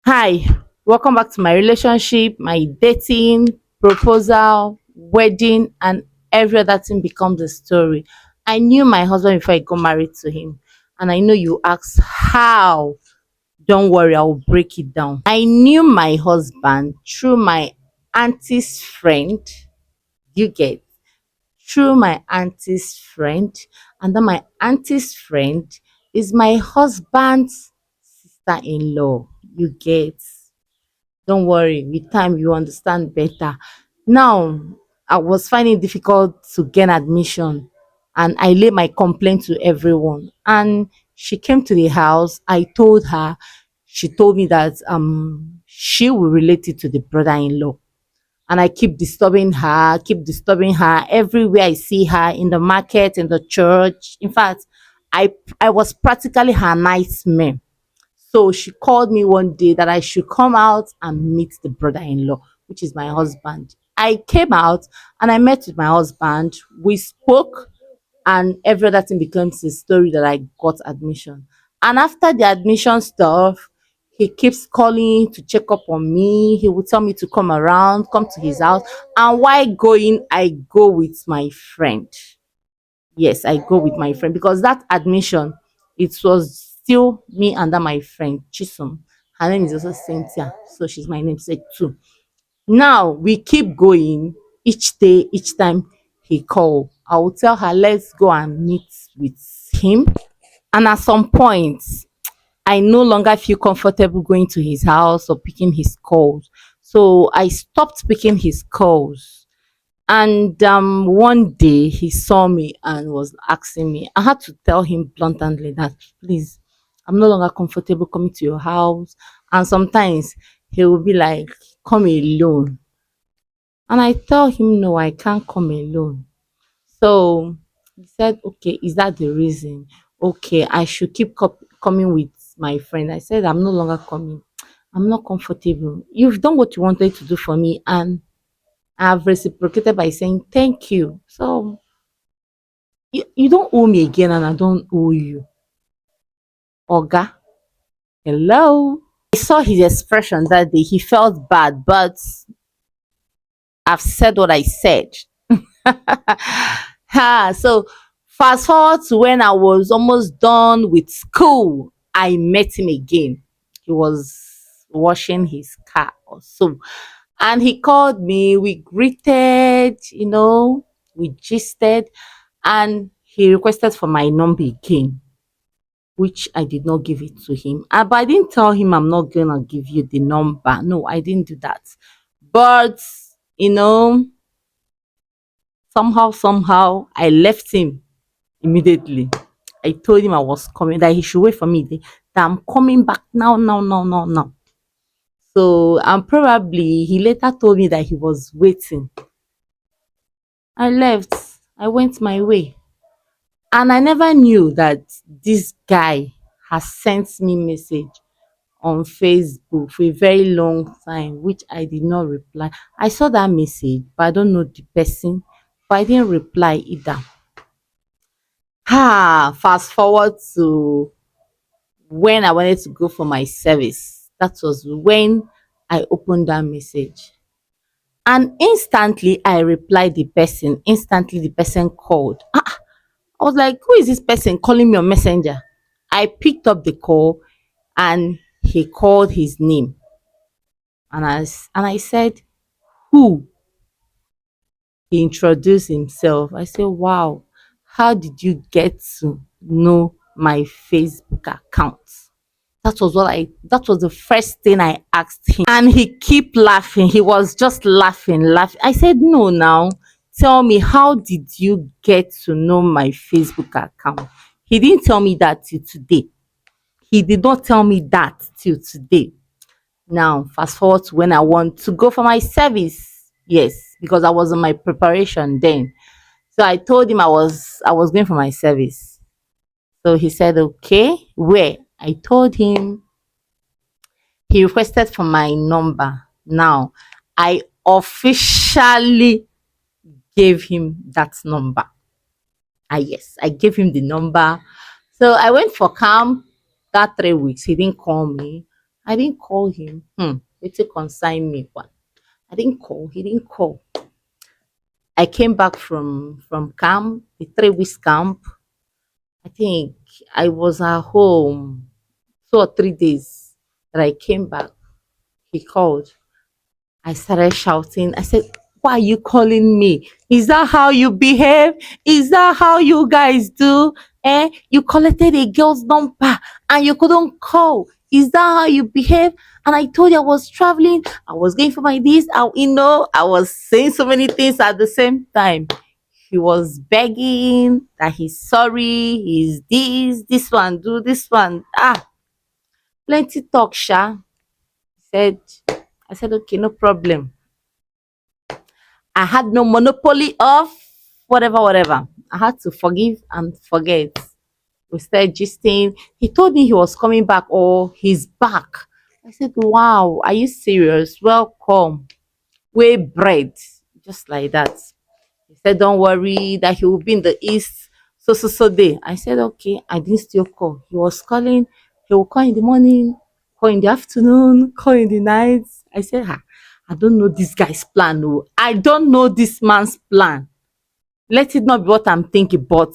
Hi, welcome back to my relationship, my dating, proposal, wedding, and every other thing becomes a story. I knew my husband before I got married to him, and I know you ask how. Don't worry, I will break it down. I knew my husband through my auntie's friend. You get through my auntie's friend, and then my auntie's friend is my husband's sister-in-law. You get. Don't worry, with time you understand better. Now, I was finding it difficult to gain admission, and I laid my complaint to everyone. And she came to the house. I told her, she told me that she will relate it to the brother-in-law. And I keep disturbing her everywhere I see her, in the market, in the church. In fact, I was practically her nightmare. So she called me one day that I should come out and meet the brother-in-law, which is my husband. I came out and I met with my husband. We spoke, and every other thing becomes a story that I got admission. And after the admission stuff, he keeps calling to check up on me. He would tell me to come around, come to his house. And while going, I go with my friend. Yes, I go with my friend because that admission, it was still me and that my friend Chisom. Her name is also Cynthia, so she's my namesake too. Now we keep going each day, each time he call. I will tell her, let's go and meet with him. And at some point, I no longer feel comfortable going to his house or picking his calls. So I stopped picking his calls. And one day he saw me and was asking me. I had to tell him bluntly that, please, I'm no longer comfortable coming to your house. And sometimes he will be like, come alone. And I tell him, no, I can't come alone. So he said, okay, is that the reason? Okay, I should keep coming with my friend. I said, I'm no longer coming. I'm not comfortable. You've done what you wanted to do for me, and I've reciprocated by saying thank you. So you don't owe me again, and I don't owe you. Oga, hello. I saw his expression that day. He felt bad, but I've said what I said. So fast forward to when I was almost done with school, I met him again. He was washing his car or so. And he called me, we greeted, we gisted, and he requested for my number again, which I did not give it to him. But I didn't tell him I'm not gonna give you the number. No, I didn't do that. But you know, somehow, I left him immediately. I told him I was coming, that he should wait for me, that I'm coming back now. So, and probably he later told me that he was waiting. I left. I went my way. And I never knew that this guy has sent me message on Facebook for a very long time, which I did not reply. I saw that message, but I don't know the person, but I didn't reply either. Fast forward to when I wanted to go for my service. That was when I opened that message. And instantly I replied the person. Instantly the person called. I was like, who is this person calling me on Messenger? I picked up the call and he called his name. And I said, who? He introduced himself. I said, wow, how did you get to know my Facebook account? That was the first thing I asked him. And he kept laughing. He was just laughing. I said, no, now tell me, how did you get to know my Facebook account? He didn't tell me that till today. He did not tell me that till today. Now, fast forward to when I want to go for my service. Yes, because I was on my preparation then. So I told him I was going for my service. So he said, okay, where? I told him. He requested for my number. Now, I officially gave him that number. Yes, I gave him the number. So I went for camp that 3 weeks. He didn't call me. I didn't call him. It's a consign me one. I didn't call. He didn't call. I came back from camp, the 3 weeks camp. I think I was at home 2 or 3 days that I came back. He called. I started shouting. I said, "Why are you calling me? Is that how you behave? Is that how you guys do? Eh? You collected a girl's number and you couldn't call. Is that how you behave?" And I told you I was traveling. I was going for my this. I was saying so many things at the same time. He was begging that he's sorry, he's this one, do this one. Plenty talk, Sha. Said, I said, okay, no problem. I had no monopoly of whatever, whatever. I had to forgive and forget. We started gisting. He told me he was coming back or he's back. I said, wow, are you serious? Welcome. Way bread. Just like that. He said, don't worry, that he will be in the east so day. I said, okay. I didn't still call. He was calling. He will call in the morning, call in the afternoon, call in the night. I said, I don't know this guy's plan. Oh. I don't know this man's plan. Let it not be what I'm thinking, but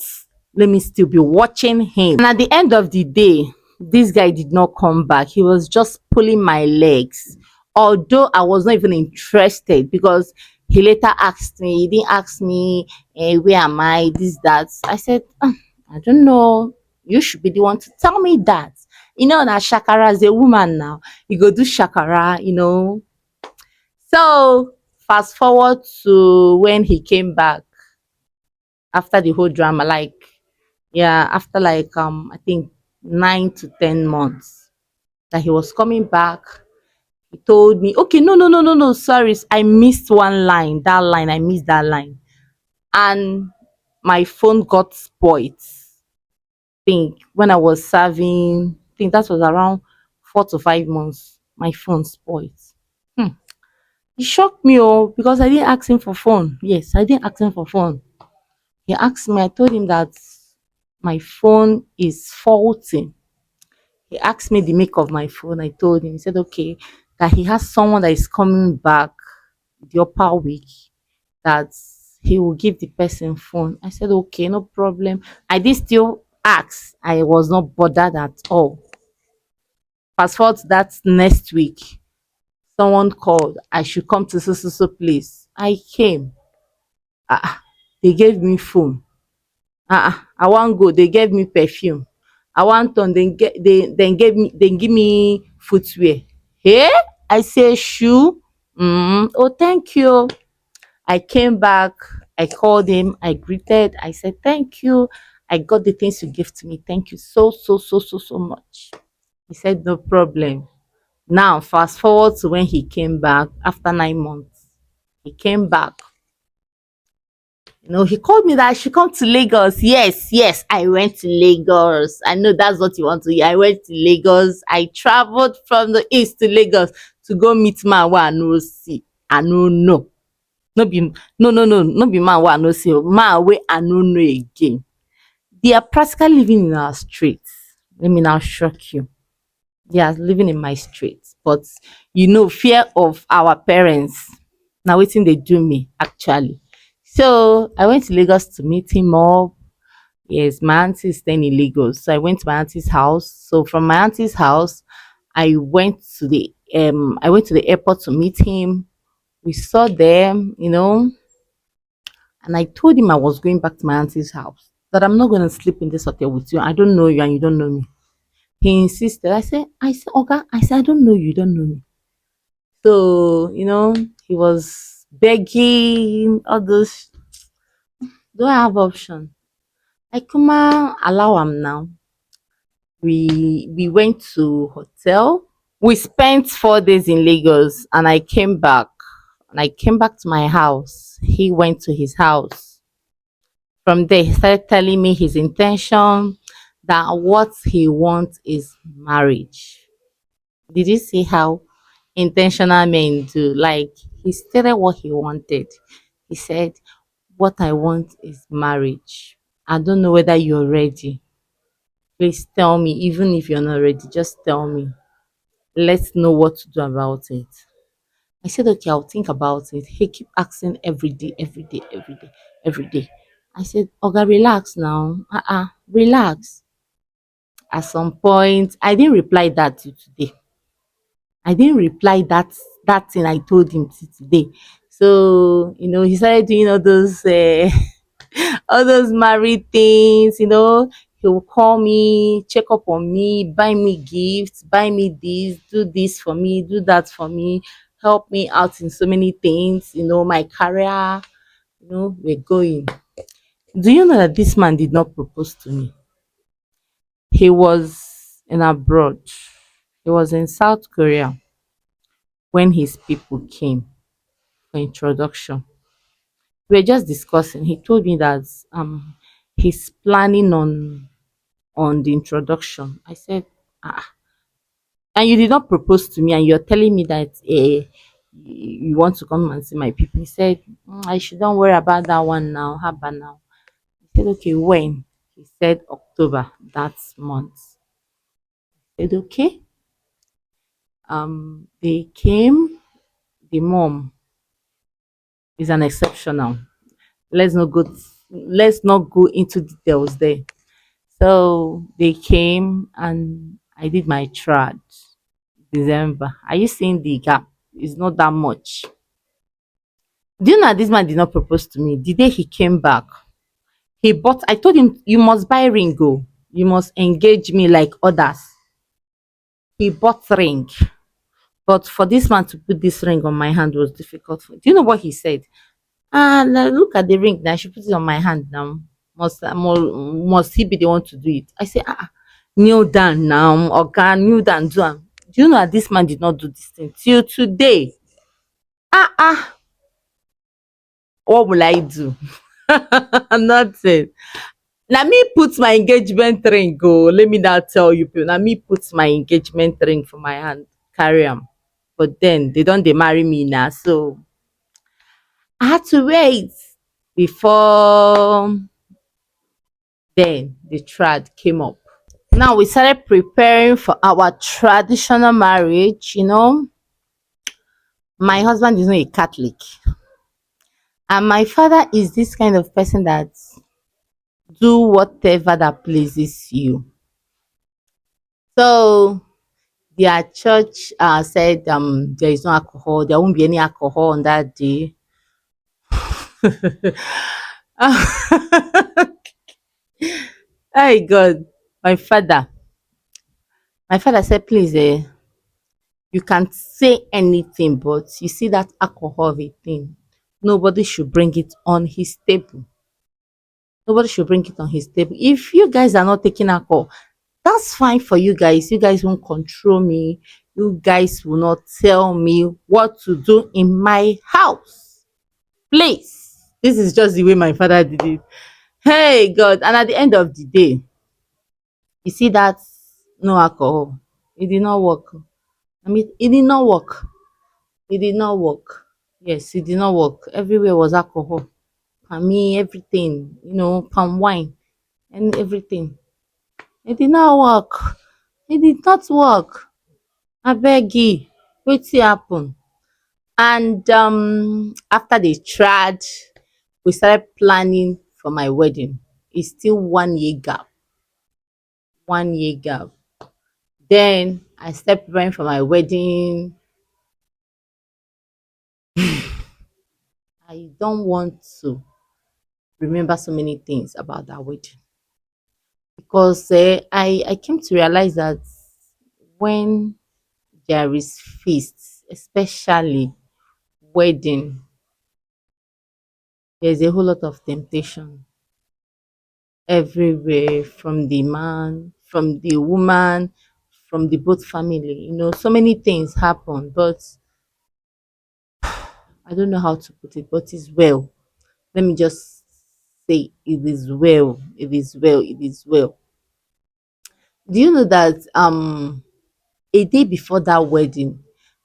let me still be watching him. And at the end of the day, this guy did not come back. He was just pulling my legs. Although I was not even interested because he later asked me, he didn't ask me, where am I, this, that. I said, I don't know. You should be the one to tell me that. Now Shakara is a woman now. You go do Shakara. So fast forward to when he came back after the whole drama, like yeah, after like I think 9 to 10 months that he was coming back. He told me, okay, no, sorry, I missed one line. That line, I missed that line. And my phone got spoiled. Think when I was serving, I think that was around 4 to 5 months. My phone spoiled. Hmm. It shocked me, because I didn't ask him for phone. Yes, I didn't ask him for phone. He asked me, I told him that my phone is faulty. He asked me the make of my phone. I told him, he said, okay, that he has someone that is coming back the upper week, that he will give the person phone. I said, okay, no problem. I did still ask. I was not bothered at all. Fast forward to that next week, someone called. I should come to so place. I came. They gave me phone. I want go. They gave me perfume. I want on. Then give me footwear. Hey, I say shoe. Oh, thank you. I came back. I called him. I greeted. I said thank you. I got the things you give to me. Thank you so much. He said no problem. Now fast forward to when he came back after 9 months. He came back. He called me that I should come to Lagos. Yes, I went to Lagos. I know that's what you want to hear. I went to Lagos. I traveled from the east to Lagos to go meet man wey I no see. I no know. No be no be man wey I no see. Man wey I no know again. They are practically living in our streets. Let me now shock you. They are living in my streets. But fear of our parents. Now wetin they do me actually. So I went to Lagos to meet him up. Yes, my auntie is staying in Lagos. So I went to my auntie's house. So from my auntie's house, I went to the airport to meet him. We saw them, and I told him I was going back to my auntie's house. That I'm not gonna sleep in this hotel with you. I don't know you and you don't know me. He insisted. I said, okay. I said, I don't know you, you don't know me. So, he was begging all those. Do I have option? I kuma allow am now. We went to hotel. We spent 4 days in Lagos and I came back. And I came back to my house. He went to his house. From there, he started telling me his intention, that what he wants is marriage. Did you see how intentional men do? Like, he stated what he wanted. He said, what I want is marriage. I don't know whether you're ready. Please tell me, even if you're not ready, just tell me. Let's know what to do about it. I said, okay, I'll think about it. He keep asking every day, every day, every day, every day. I said, Oga, relax now. Relax. At some point, I didn't reply that to today. I didn't reply that thing I told him till today. So, he started doing all those all those married things, he will call me, check up on me, buy me gifts, buy me this, do this for me, do that for me, help me out in so many things, my career, we're going. Do you know that this man did not propose to me? He was in abroad. He was in South Korea when his people came for introduction. We were just discussing. He told me that he's planning on the introduction. I said, and you did not propose to me, and you're telling me that you want to come and see my people. He said, I shouldn't worry about that one now. How about now? I said, okay, when? He said October, that month. I said, okay. They came. The mom is an exceptional. Let's not go. Let's not go into details there. So they came and I did my trad. December. Are you seeing the gap? It's not that much. Do you know that this man did not propose to me? The day he came back, I told him, you must buy ring, go. You must engage me like others. He bought ring. But for this man to put this ring on my hand was difficult. Do you know what he said? Now look at the ring now. I should put it on my hand now. Must he be the one to do it? I say, kneel down now, or can kneel down, do am. Do you know that this man did not do this thing till today? Ah ah, what will I do? Nothing. Na me put my engagement ring go. Let me now tell you people. Na me put my engagement ring for my hand, carry am. But then they don't they marry me now, so I had to wait before then the trad came up. Now we started preparing for our traditional marriage. My husband is not a Catholic, and my father is this kind of person that do whatever that pleases you. So their church said there is no alcohol, there won't be any alcohol on that day. Hey God, my father, my father said, please, you can say anything, but you see that alcohol of a thing, nobody should bring it on his table. Nobody should bring it on his table. If you guys are not taking alcohol, that's fine for you guys. You guys won't control me. You guys will not tell me what to do in my house. Please. This is just the way my father did it. Hey God. And at the end of the day, you see that no alcohol. It did not work. I mean, it did not work. It did not work. Yes, it did not work. Everywhere was alcohol. For me, everything, palm wine and everything. It did not work. It did not work. Abeg wetin happen? And after they tried, we started planning for my wedding. It's still 1 year gap. 1 year gap. Then I started preparing for my wedding. I don't want to remember so many things about that wedding because I came to realize that when there is feast, especially wedding, there's a whole lot of temptation everywhere, from the man, from the woman, from the both family. So many things happen, but I don't know how to put it, but it's well. Let me just say it is well. It is well. It is well. Do you know that a day before that wedding,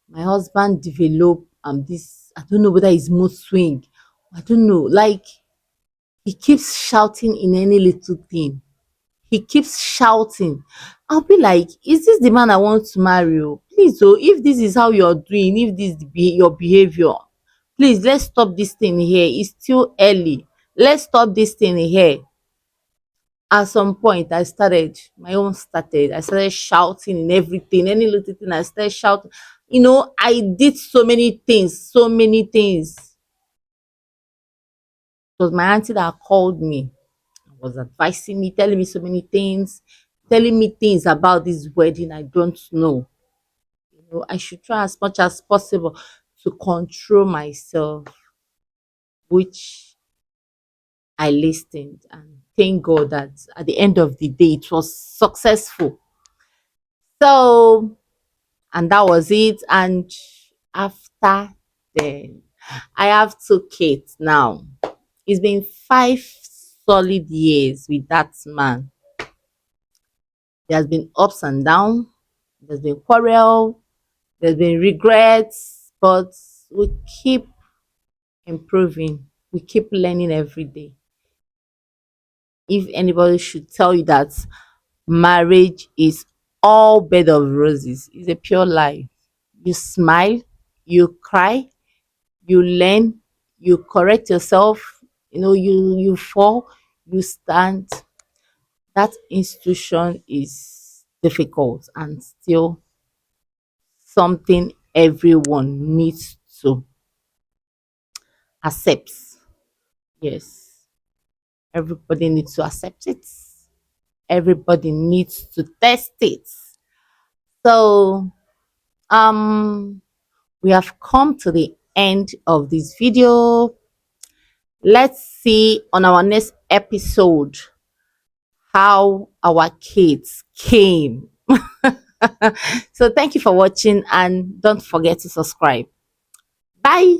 my husband developed this, I don't know whether it's mood swing. I don't know. Like he keeps shouting in any little thing. he keeps shouting. I'll be like, is this the man I want to marry? Oh? Please, oh, if this is how you're doing, if this is your behavior, please let's stop this thing here. It's still early. Let's stop this thing here. At some point, I started shouting and everything. Any little thing, I started shouting. I did so many things, so many things. It was my auntie that called me, was advising me, telling me so many things, telling me things about this wedding I don't know. I should try as much as possible to control myself, which I listened. And thank God that at the end of the day, it was successful. So, and that was it. And after then, I have two kids now. It's been 5 solid years with that man. There has been ups and downs. There's been quarrel. There's been regrets, but we keep improving. We keep learning every day. If anybody should tell you that marriage is all bed of roses, it's a pure lie. You smile, you cry, you learn, you correct yourself, you fall, you stand. That institution is difficult and still something everyone needs to accept. Yes, everybody needs to accept it. Everybody needs to test it. So, um, we have come to the end of this video. Let's see on our next episode how our kids came. So, thank you for watching and don't forget to subscribe. Bye.